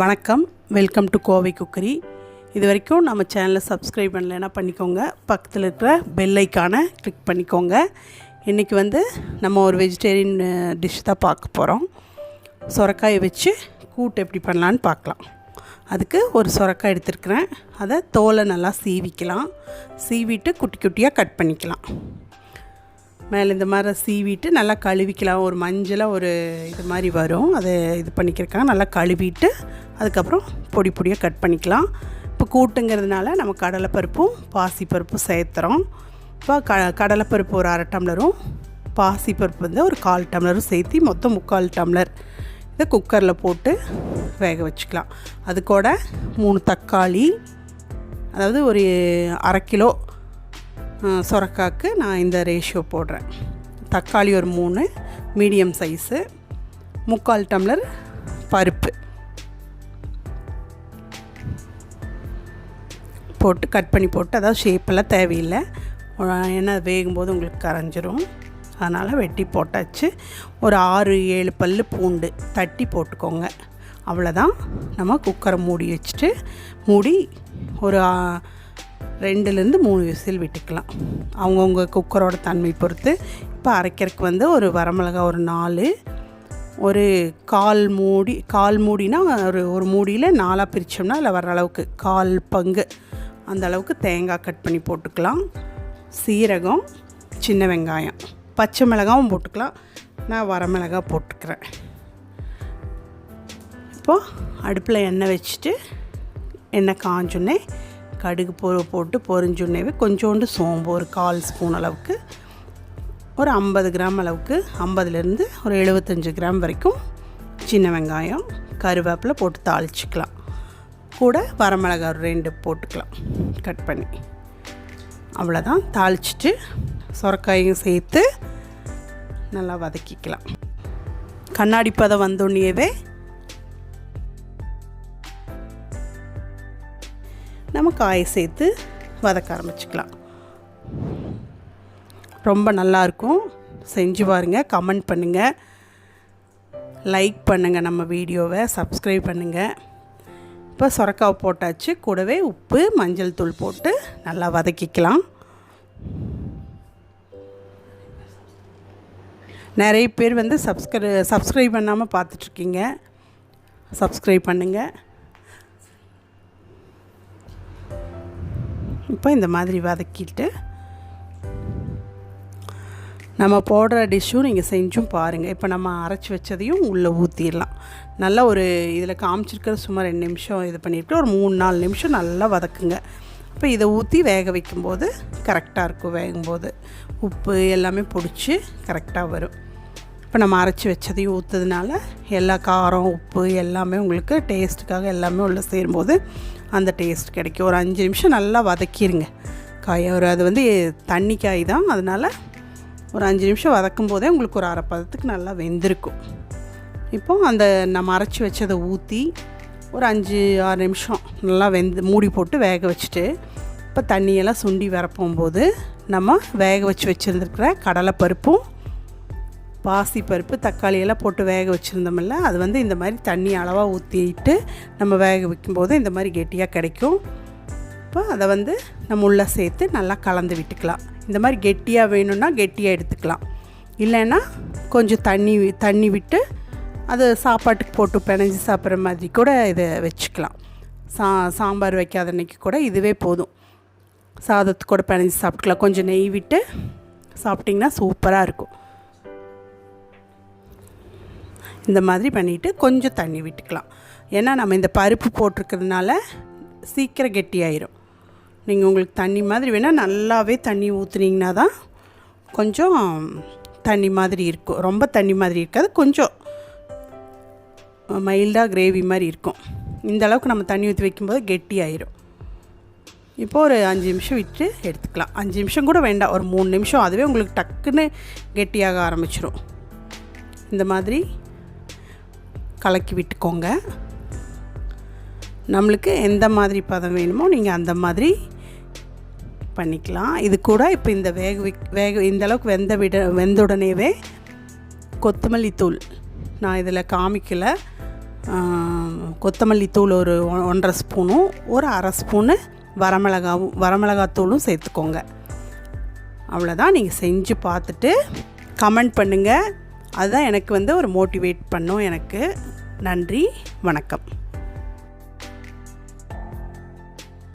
வணக்கம், welcome to Kovai cookery. இது வரைக்கும் நம்ம சேனலை சப்ஸ்கிரைப் பண்ணலைன்னா பண்ணிக்கோங்க. பக்கத்தில் இருக்கிற பெல் ஐக்கானை கிளிக் பண்ணிக்கோங்க. இன்றைக்கி நம்ம ஒரு வெஜிடேரியன் டிஷ் தான் பார்க்க போகிறோம். சொரக்காயை வச்சு கூட்டு எப்படி பண்ணலான்னு பார்க்கலாம். அதுக்கு ஒரு சொரக்காய் எடுத்துருக்கிறேன். அதை தோலை நல்லா சீவிக்கலாம். சீவிட்டு குட்டி குட்டியாக கட் பண்ணிக்கலாம். மேலே இந்த மாதிரி சீவிட்டு நல்லா கழுவிக்கலாம். ஒரு மஞ்சளாக ஒரு இது மாதிரி வரும், அதை இது பண்ணிக்கிறக்காக நல்லா கழுவிட்டு அதுக்கப்புறம் பொடி பொடியாக கட் பண்ணிக்கலாம். இப்போ கூட்டுங்கிறதுனால நம்ம கடலைப்பருப்பும் பாசிப்பருப்பும் சேர்த்துறோம். இப்போ கடலைப்பருப்பு ஒரு 1/2 டம்ளரும் பாசிப்பருப்பு ஒரு 1/4 டம்ளரும் சேர்த்து மொத்தம் 3/4 டம்ளர் இதை குக்கரில் போட்டு வேக வச்சுக்கலாம். அது கூட 3 தக்காளி, அதாவது ஒரு 1/2 கிலோ சொரக்காய்க்கு நான் இந்த ரேஷியோ போடுறேன். தக்காளி ஒரு 3 மீடியம் சைஸு, 3/4 டம்ளர் பருப்பு போட்டு கட் பண்ணி போட்டு, அதாவது ஷேப்பெல்லாம் தேவையில்லை, ஏன்னா வேகும்போது உங்களுக்கு கரைஞ்சிரும், அதனால் வெட்டி போட்டாச்சு. ஒரு 6-7 பல் பூண்டு தட்டி போட்டுக்கோங்க. அவ்வளோதான். நம்ம குக்கரை மூடி வச்சுட்டு மூடி ஒரு 2-3 விசில் விட்டுக்கலாம், அவங்கவுங்க குக்கரோட தன்மை பொறுத்து. இப்போ அரைக்கிறதுக்கு ஒரு வரமிளகா ஒரு 4, ஒரு கால் மூடினா ஒரு மூடியில் 4 பிரித்தோம்னா அதில் வர அளவுக்கு 1/4 பங்கு அந்த அளவுக்கு தேங்காய் கட் பண்ணி போட்டுக்கலாம். சீரகம், சின்ன வெங்காயம், பச்சை மிளகாவும் போட்டுக்கலாம். நான் வரமிளகா போட்டுக்கிறேன். இப்போது அடுப்பில் எண்ணெய் வச்சுட்டு எண்ணெய் காஞ்சோன்னே கடுகு போட்டு பொரிஞ்சுன்னேவே கொஞ்சோண்டு சோம்பு ஒரு 1/4 ஸ்பூன் அளவுக்கு, ஒரு 50 கிராம் அளவுக்கு, 50லேருந்து ஒரு 75 கிராம் வரைக்கும் சின்ன வெங்காயம், கருவேப்பிலை போட்டு தாளிச்சிக்கலாம். கூட வரமிளகா ஒரு 2 போட்டுக்கலாம் கட் பண்ணி. அவ்வளோதான். தாளிச்சிட்டு சொரக்காயும் சேர்த்து நல்லா வதக்கிக்கலாம். கண்ணாடி பதம் வந்தோடனேவே நம்ம காயை சேர்த்து வதக்க ஆரம்பிச்சுக்கலாம். ரொம்ப நல்லாயிருக்கும். செஞ்சு பாருங்கள், கமெண்ட் பண்ணுங்கள், லைக் பண்ணுங்கள், நம்ம வீடியோவை சப்ஸ்கிரைப் பண்ணுங்கள். இப்போ சொரக்காய் போட்டாச்சு. கூடவே உப்பு, மஞ்சள் தூள் போட்டு நல்லா வதக்கிக்கலாம். நிறைய பேர் சப்ஸ்கிரைப் பண்ணாமல் பார்த்துட்ருக்கீங்க. சப்ஸ்கிரைப் பண்ணுங்கள். இப்போ இந்த மாதிரி வதக்கிட்டு நம்ம போடுற டிஷ்ஷும் நீங்கள் செஞ்சும் பாருங்கள். இப்போ நம்ம அரைச்சி வச்சதையும் உள்ளே ஊற்றிடலாம். நல்லா ஒரு இதில் காமிச்சிருக்கிற சுமார் 2 நிமிஷம் இது பண்ணிவிட்டு ஒரு 3-4 நிமிஷம் நல்லா வதக்குங்க. இப்போ இதை ஊற்றி வேக வைக்கும்போது கரெக்டாக இருக்கும். வேகும்போது உப்பு எல்லாமே பிடிச்சி கரெக்டாக வரும். இப்போ நம்ம அரைச்சி வச்சதையும் ஊற்றுறதுனால எல்லா காரம், உப்பு எல்லாமே உங்களுக்கு டேஸ்ட்டுக்காக எல்லாமே உள்ளே சேரும்போது அந்த டேஸ்ட் கிடைக்கும். ஒரு 5 நிமிஷம் நல்லா வதக்கிடுங்க காயை. அது தண்ணி காய் தான், அதனால் ஒரு 5 நிமிஷம் வதக்கும் போதே உங்களுக்கு ஒரு 1/2 பதத்துக்கு நல்லா வெந்திருக்கும். இப்போது அந்த நம்ம அரைச்சி வச்சதை ஊற்றி ஒரு 5-6 நிமிஷம் நல்லா மூடி போட்டு வேக வச்சுட்டு, இப்போ தண்ணியெல்லாம் சுண்டி வரப்போகும்போது நம்ம வேக வச்சுருந்துருக்கிற கடலைப்பருப்பும் பாசிப்பருப்பு, தக்காளியெல்லாம் போட்டு வேக வச்சுருந்தோம்ல, அது இந்த மாதிரி தண்ணி அளவாக ஊற்றிட்டு நம்ம வேக வைக்கும்போது இந்த மாதிரி கெட்டியாக கிடைக்கும். இப்போ அதை நம்ம உள்ளே சேர்த்து நல்லா கலந்து விட்டுக்கலாம். இந்த மாதிரி கெட்டியாக வேணும்னா கெட்டியாக எடுத்துக்கலாம், இல்லைன்னா கொஞ்சம் தண்ணி விட்டு அது சாப்பாட்டுக்கு போட்டு பிணைஞ்சி சாப்பிட்ற மாதிரி கூட இதை வச்சுக்கலாம். சாம்பார் வைக்காத அன்றைக்கி கூட இதுவே போதும். சாதத்துக்கு கூட பிணைஞ்சி சாப்பிட்டுக்கலாம். கொஞ்சம் நெய் விட்டு சாப்பிட்டிங்கன்னா சூப்பராக இருக்கும். இந்த மாதிரி பண்ணிவிட்டு கொஞ்சம் தண்ணி விட்டுக்கலாம். ஏன்னா நம்ம இந்த பருப்பு போட்டிருக்கிறதுனால சீக்கிரம் கெட்டியாயிரும். நீங்கள் உங்களுக்கு தண்ணி மாதிரி வேணால் நல்லாவே தண்ணி ஊற்றுனீங்கன்னா தான் கொஞ்சம் தண்ணி மாதிரி இருக்கும். ரொம்ப தண்ணி மாதிரி இருக்காது, கொஞ்சம் மைல்டாக கிரேவி மாதிரி இருக்கும். இந்த அளவுக்கு நம்ம தண்ணி ஊற்றி வைக்கும்போது கெட்டியாயிரும். இப்போது ஒரு 5 நிமிஷம் விட்டு எடுத்துக்கலாம். 5 நிமிஷம் கூட வேண்டாம், ஒரு 3 நிமிஷம், அதுவே உங்களுக்கு டக்குன்னு கெட்டியாக ஆரம்பிச்சிடும். இந்த மாதிரி கலக்கி விட்டுக்கோங்க. நம்மளுக்கு எந்த மாதிரி பதம் வேணுமோ நீங்கள் அந்த மாதிரி பண்ணிக்கலாம். இது கூட இப்போ இந்த வேக இந்த அளவுக்கு வெந்த உடனேவே கொத்தமல்லி தூள், நான் இதில் காமிக்கலை, கொத்தமல்லி தூள் ஒரு 1.5 ஸ்பூனும் ஒரு 1/2 ஸ்பூனு வரமிளகாத்தூளும் சேர்த்துக்கோங்க. அவ்வளோதான். நீங்கள் செஞ்சு பார்த்துட்டு கமெண்ட் பண்ணுங்கள். அதுதான் எனக்கு ஒரு மோட்டிவேட் பண்ணும் எனக்கு. நன்றி, வணக்கம்.